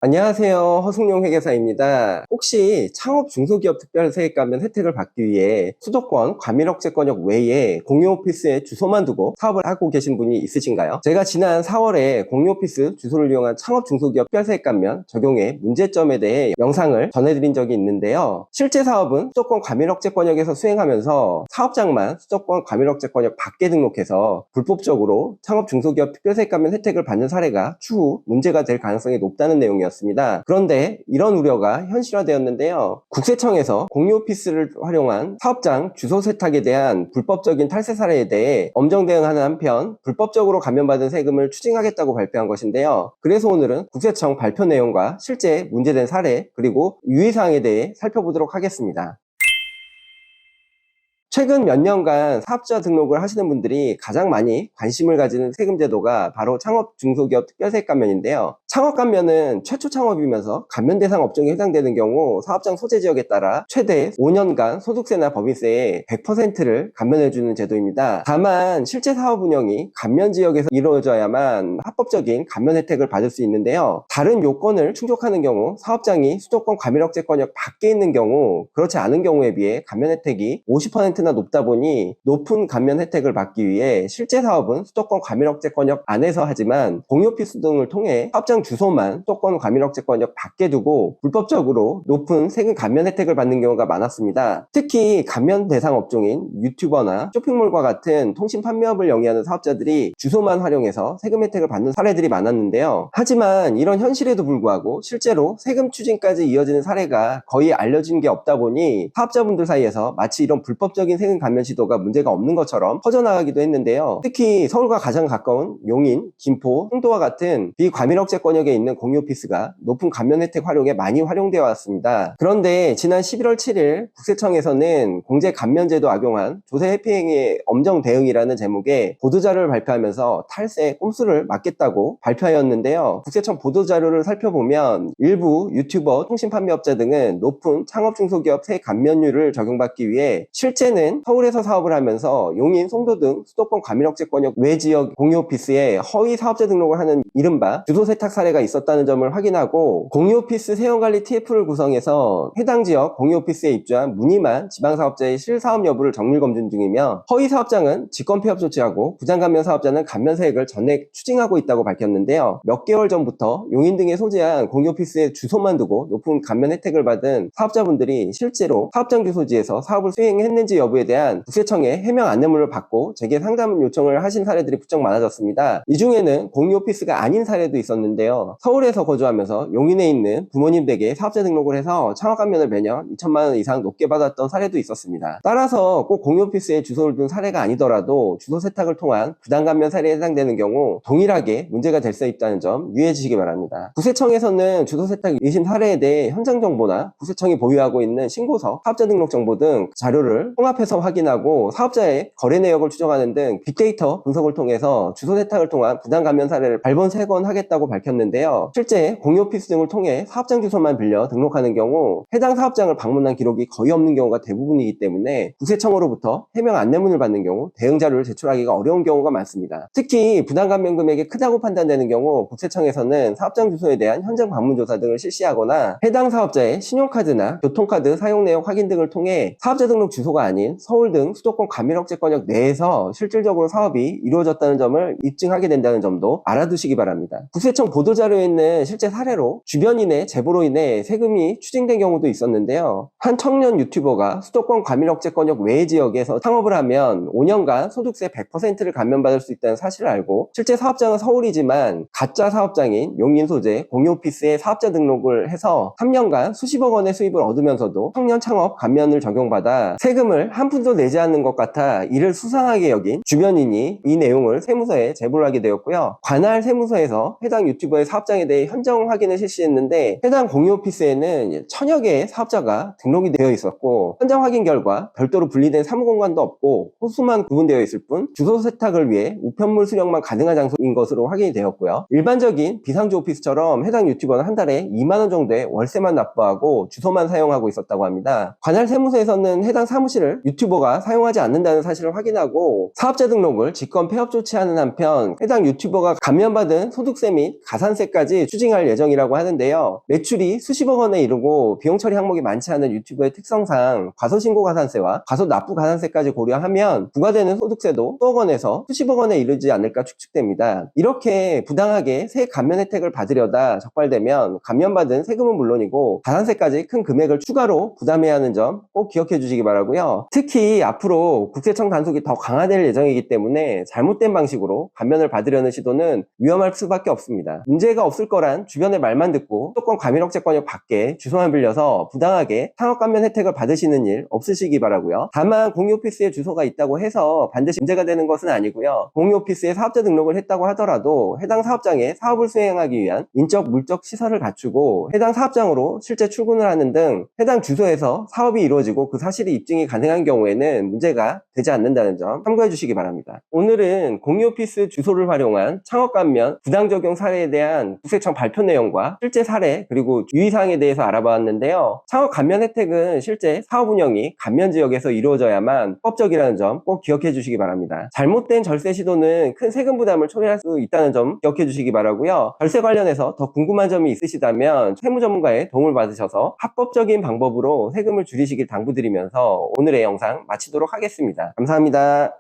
안녕하세요. 허승용 회계사입니다. 혹시 창업 중소기업 특별세액감면 혜택을 받기 위해 수도권 과밀억제권역 외에 공유오피스에 주소만 두고 사업을 하고 계신 분이 있으신가요? 제가 지난 4월에 공유오피스 주소를 이용한 창업 중소기업 특별세액감면 적용의 문제점에 대해 영상을 전해드린 적이 있는데요. 실제 사업은 수도권 과밀억제권역에서 수행하면서 사업장만 수도권 과밀억제권역 밖에 등록해서 불법적으로 창업 중소기업 특별세액감면 혜택을 받는 사례가 추후 문제가 될 가능성이 높다는 내용이었습니다. 그런데 이런 우려가 현실화되었는데요. 국세청에서 공유오피스를 활용한 사업장 주소 세탁에 대한 불법적인 탈세 사례에 대해 엄정 대응하는 한편 불법적으로 감면받은 세금을 추징하겠다고 발표한 것인데요. 그래서 오늘은 국세청 발표 내용과 실제 문제된 사례 그리고 유의사항에 대해 살펴보도록 하겠습니다. 최근 몇 년간 사업자 등록을 하시는 분들이 가장 많이 관심을 가지는 세금 제도가 바로 창업 중소기업 특별세액 감면인데요. 창업 감면은 최초 창업이면서 감면 대상 업종에 해당되는 경우 사업장 소재 지역에 따라 최대 5년간 소득세나 법인세의 100%를 감면해주는 제도입니다. 다만 실제 사업 운영이 감면 지역에서 이루어져야만 합법적인 감면 혜택을 받을 수 있는데요. 다른 요건을 충족하는 경우 사업장이 수도권 과밀억제권역 밖에 있는 경우 그렇지 않은 경우에 비해 감면 혜택이 50%나 높다 보니 높은 감면 혜택을 받기 위해 실제 사업은 수도권 과밀억제권역 안에서 하지만 공유오피스 등을 통해 사업장 주소만 수도권 과밀억제권역 밖에 두고 불법적으로 높은 세금 감면 혜택을 받는 경우가 많았습니다. 특히 감면 대상 업종인 유튜버나 쇼핑몰과 같은 통신 판매업을 영위하는 사업자들이 주소만 활용해서 세금 혜택을 받는 사례들이 많았는데요. 하지만 이런 현실에도 불구하고 실제로 세금 추징까지 이어지는 사례가 거의 알려진 게 없다 보니 사업자분들 사이에서 마치 이런 불법적인 세금 감면 시도가 문제가 없는 것처럼 퍼져나가기도 했는데요. 특히 서울과 가장 가까운 용인, 김포, 송도와 같은 비과밀억제권역에 있는 공유오피스가 높은 감면 혜택 활용에 많이 활용되어 왔습니다. 그런데 지난 11월 7일 국세청에서는 공제 감면제도 악용한 조세 회피 행위의 엄정 대응이라는 제목의 보도자료를 발표하면서 탈세 꼼수를 막겠다고 발표하였는데요. 국세청 보도자료를 살펴보면 일부 유튜버, 통신판매업자 등은 높은 창업 중소기업 세액 감면율을 적용받기 위해 실제는 서울에서 사업을 하면서 용인, 송도 등 수도권 과밀억제권역 외 지역 공유오피스에 허위 사업자 등록을 하는 이른바 주소 세탁 사례가 있었다는 점을 확인하고 공유오피스 세원관리 TF를 구성해서 해당 지역 공유오피스에 입주한 무늬만 지방사업자의 실사업 여부를 정밀 검증 중이며 허위 사업장은 직권 폐업 조치하고 부당감면 사업자는 감면세액을 전액 추징하고 있다고 밝혔는데요. 몇 개월 전부터 용인 등에 소재한 공유오피스의 주소만 두고 높은 감면 혜택을 받은 사업자분들이 실제로 사업장 주소지에서 사업을 수행했는지 여부에 대한 국세청의 해명 안내문을 받고 제게 상담 요청을 하신 사례들이 부쩍 많아졌습니다. 이 중에는 공유오피스가 아닌 사례도 있었는데요. 서울에서 거주하면서 용인에 있는 부모님 댁에 사업자 등록을 해서 창업감면을 매년 2천만 원 이상 높게 받았던 사례도 있었습니다. 따라서 꼭 공유오피스에 주소를 둔 사례가 아니더라도 주소 세탁을 통한 부당감면 사례에 해당되는 경우 동일하게 문제가 될 수 있다는 점 유의해 주시기 바랍니다. 국세청에서는 주소 세탁 의심 사례에 대해 현장 정보나 국세청이 보유하고 있는 신고서, 사업자 등록 정보 등 자료를 통합해서 확인하고 사업자의 거래 내역을 추정하는 등 빅데이터 분석을 통해서 주소 세탁을 통한 부당 감면 사례를 발본색원하겠다고 밝혔는데요. 실제 공유오피스 등을 통해 사업장 주소만 빌려 등록하는 경우 해당 사업장을 방문한 기록이 거의 없는 경우가 대부분이기 때문에 국세청으로부터 해명 안내문을 받는 경우 대응 자료를 제출하기가 어려운 경우가 많습니다. 특히 부당 감면 금액이 크다고 판단되는 경우 국세청에서는 사업장 주소에 대한 현장 방문 조사 등을 실시하거나 해당 사업자의 신용카드나 교통카드 사용 내역 확인 등을 통해 사업자 등록 주소가 아닌 서울 등 수도권 과밀억제권역 내에서 실질적으로 사업이 이루어졌다는 점을 입증하게 된다는 점도 알아두시기 바랍니다. 국세청 보도자료에 있는 실제 사례로 주변인의 제보로 인해 세금이 추징된 경우도 있었는데요. 한 청년 유튜버가 수도권 과밀억제권역 외 지역에서 창업을 하면 5년간 소득세 100%를 감면받을 수 있다는 사실을 알고 실제 사업장은 서울이지만 가짜 사업장인 용인 소재 공유오피스에 사업자 등록을 해서 3년간 수십억 원의 수입을 얻으면서도 청년 창업 감면을 적용받아 세금을 한 푼도 내지 않는 것 같아 이를 수상하게 여긴 주변인이 이 내용을 세무서에 제보를 하게 되었고요. 관할 세무서에서 해당 유튜버의 사업장에 대해 현정 확인을 실시했는데 해당 공유오피스에는 천여 개의 사업자가 등록이 되어 있었고 현장 확인 결과 별도로 분리된 사무공간도 없고 호수만 구분되어 있을 뿐 주소 세탁을 위해 우편물 수령만 가능한 장소인 것으로 확인이 되었고요. 일반적인 비상주 오피스처럼 해당 유튜버는 한 달에 2만 원 정도의 월세만 납부하고 주소만 사용하고 있었다고 합니다. 관할 세무서에서는 해당 사무실을 등록을 유튜버가 사용하지 않는다는 사실을 확인하고 사업자 등록을 직권 폐업 조치하는 한편 해당 유튜버가 감면받은 소득세 및 가산세까지 추징할 예정이라고 하는데요. 매출이 수십억 원에 이르고 비용 처리 항목이 많지 않은 유튜버의 특성상 과소신고 가산세와 과소납부 가산세까지 고려하면 부과되는 소득세도 수억 원에서 수십억 원에 이르지 않을까 추측됩니다. 이렇게 부당하게 세액 감면 혜택을 받으려다 적발되면 감면받은 세금은 물론이고 가산세까지 큰 금액을 추가로 부담해야 하는 점 꼭 기억해 주시기 바라고요. 특히 앞으로 국세청 단속이 더 강화될 예정이기 때문에 잘못된 방식으로 감면을 받으려는 시도는 위험할 수밖에 없습니다. 문제가 없을 거란 주변의 말만 듣고 수도권 과밀억제권역 밖에 주소만 빌려서 부당하게 창업 감면 혜택을 받으시는 일 없으시기 바라고요. 다만 공유오피스에 주소가 있다고 해서 반드시 문제가 되는 것은 아니고요. 공유오피스에 사업자 등록을 했다고 하더라도 해당 사업장에 사업을 수행하기 위한 인적, 물적 시설을 갖추고 해당 사업장으로 실제 출근을 하는 등 해당 주소에서 사업이 이루어지고 그 사실이 입증이 가능한 경우에는 문제가 되지 않는다는 점 참고해 주시기 바랍니다. 오늘은 공유오피스 주소를 활용한 창업 감면 부당 적용 사례에 대한 국세청 발표 내용과 실제 사례 그리고 유의사항에 대해서 알아봤는데요. 창업 감면 혜택은 실제 사업 운영이 감면 지역에서 이루어져야만 합법적이라는 점 꼭 기억해 주시기 바랍니다. 잘못된 절세 시도는 큰 세금 부담을 초래할 수 있다는 점 기억해 주시기 바라고요. 절세 관련해서 더 궁금한 점이 있으시다면 세무 전문가의 도움을 받으셔서 합법적인 방법으로 세금을 줄이시길 당부드리면서 오늘의 영상 마치도록 하겠습니다. 감사합니다.